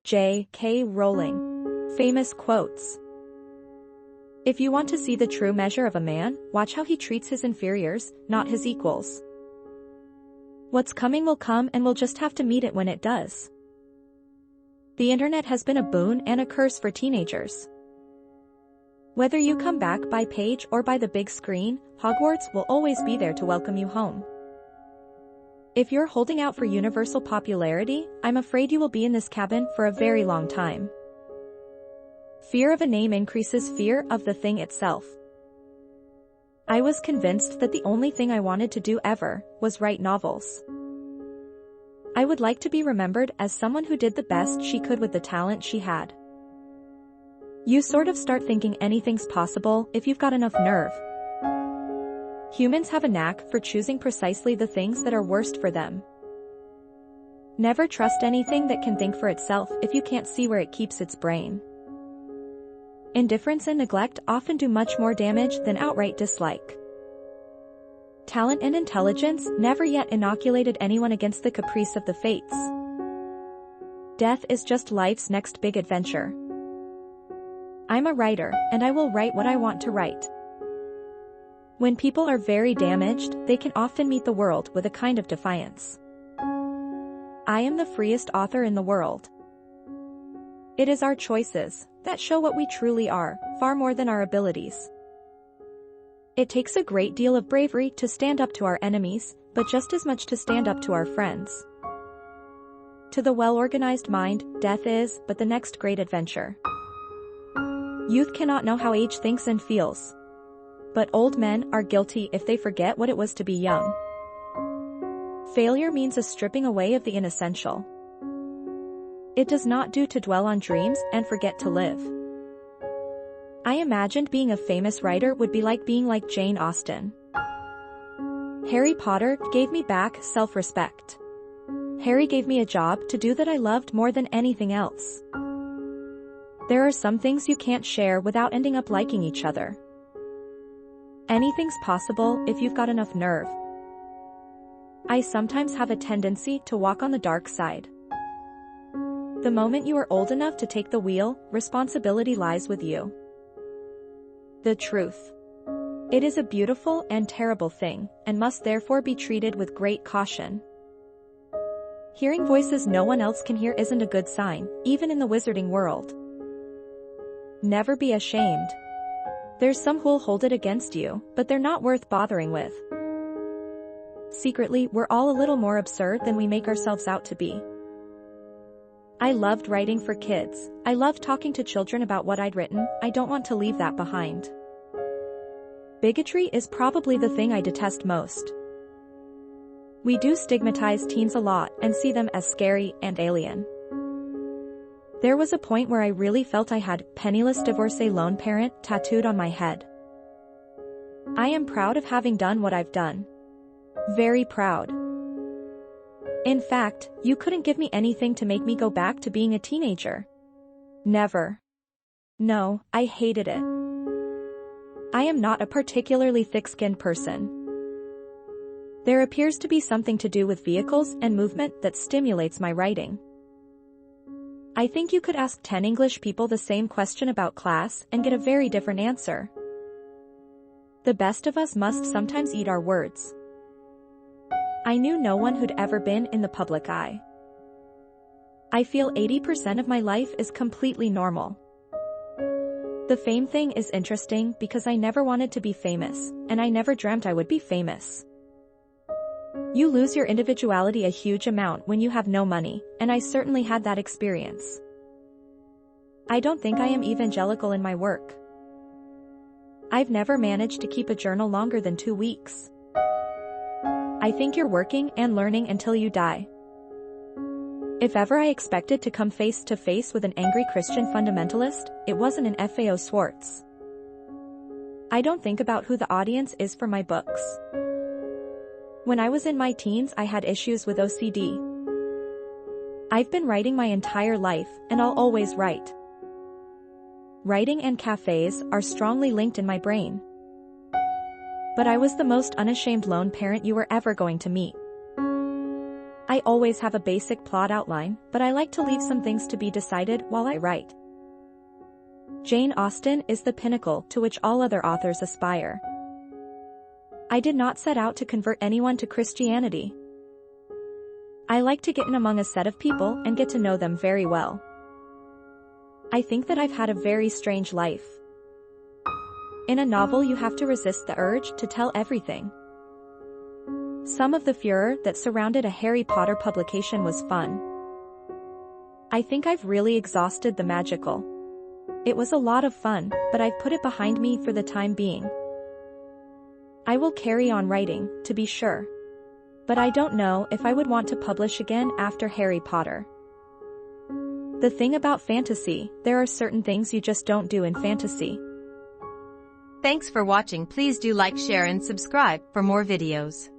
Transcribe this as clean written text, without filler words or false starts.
J.K. Rowling. Famous quotes. If you want to see the true measure of a man, watch how he treats his inferiors, not his equals. What's coming will come and we'll just have to meet it when it does. The internet has been a boon and a curse for teenagers. Whether you come back by page or by the big screen, Hogwarts will always be there to welcome you home. If you're holding out for universal popularity, I'm afraid you will be in this cabin for a very long time. Fear of a name increases fear of the thing itself. I was convinced that the only thing I wanted to do ever was write novels. I would like to be remembered as someone who did the best she could with the talent she had. You sort of start thinking anything's possible if you've got enough nerve. Humans have a knack for choosing precisely the things that are worst for them. Never trust anything that can think for itself if you can't see where it keeps its brain. Indifference and neglect often do much more damage than outright dislike. Talent and intelligence never yet inoculated anyone against the caprice of the fates. Death is just life's next big adventure. I'm a writer, and I will write what I want to write. When people are very damaged, they can often meet the world with a kind of defiance. I am the freest author in the world. It is our choices that show what we truly are, far more than our abilities. It takes a great deal of bravery to stand up to our enemies, but just as much to stand up to our friends. To the well-organized mind, death is but the next great adventure. Youth cannot know how age thinks and feels. But old men are guilty if they forget what it was to be young. Failure means a stripping away of the inessential. It does not do to dwell on dreams and forget to live. I imagined being a famous writer would be like being like Jane Austen. Harry Potter gave me back self-respect. Harry gave me a job to do that I loved more than anything else. There are some things you can't share without ending up liking each other. Anything's possible if you've got enough nerve. I sometimes have a tendency to walk on the dark side. The moment you are old enough to take the wheel, responsibility lies with you. The truth. It is a beautiful and terrible thing, and must therefore be treated with great caution. Hearing voices no one else can hear isn't a good sign, even in the wizarding world. Never be ashamed. There's some who'll hold it against you, but they're not worth bothering with. Secretly, we're all a little more absurd than we make ourselves out to be. I loved writing for kids. I loved talking to children about what I'd written. I don't want to leave that behind. Bigotry is probably the thing I detest most. We do stigmatize teens a lot and see them as scary and alien. There was a point where I really felt I had "penniless divorcee lone parent" tattooed on my head. I am proud of having done what I've done. Very proud. In fact, you couldn't give me anything to make me go back to being a teenager. Never. No, I hated it. I am not a particularly thick-skinned person. There appears to be something to do with vehicles and movement that stimulates my writing. I think you could ask 10 English people the same question about class and get a very different answer. The best of us must sometimes eat our words. I knew no one who'd ever been in the public eye. I feel 80% of my life is completely normal. The fame thing is interesting because I never wanted to be famous, and I never dreamt I would be famous. You lose your individuality a huge amount when you have no money, and I certainly had that experience. I don't think I am evangelical in my work. I've never managed to keep a journal longer than 2 weeks. I think you're working and learning until you die. If ever I expected to come face to face with an angry Christian fundamentalist, it wasn't an FAO Swartz. I don't think about who the audience is for my books. When I was in my teens, I had issues with OCD. I've been writing my entire life, and I'll always write. Writing and cafes are strongly linked in my brain. But I was the most unashamed lone parent you were ever going to meet. I always have a basic plot outline, but I like to leave some things to be decided while I write. Jane Austen is the pinnacle to which all other authors aspire. I did not set out to convert anyone to Christianity. I like to get in among a set of people and get to know them very well. I think that I've had a very strange life. In a novel, you have to resist the urge to tell everything. Some of the furor that surrounded a Harry Potter publication was fun. I think I've really exhausted the magical. It was a lot of fun, but I've put it behind me for the time being. I will carry on writing, to be sure. But I don't know if I would want to publish again after Harry Potter. The thing about fantasy, there are certain things you just don't do in fantasy. Thanks for watching. Please do like, share and subscribe for more videos.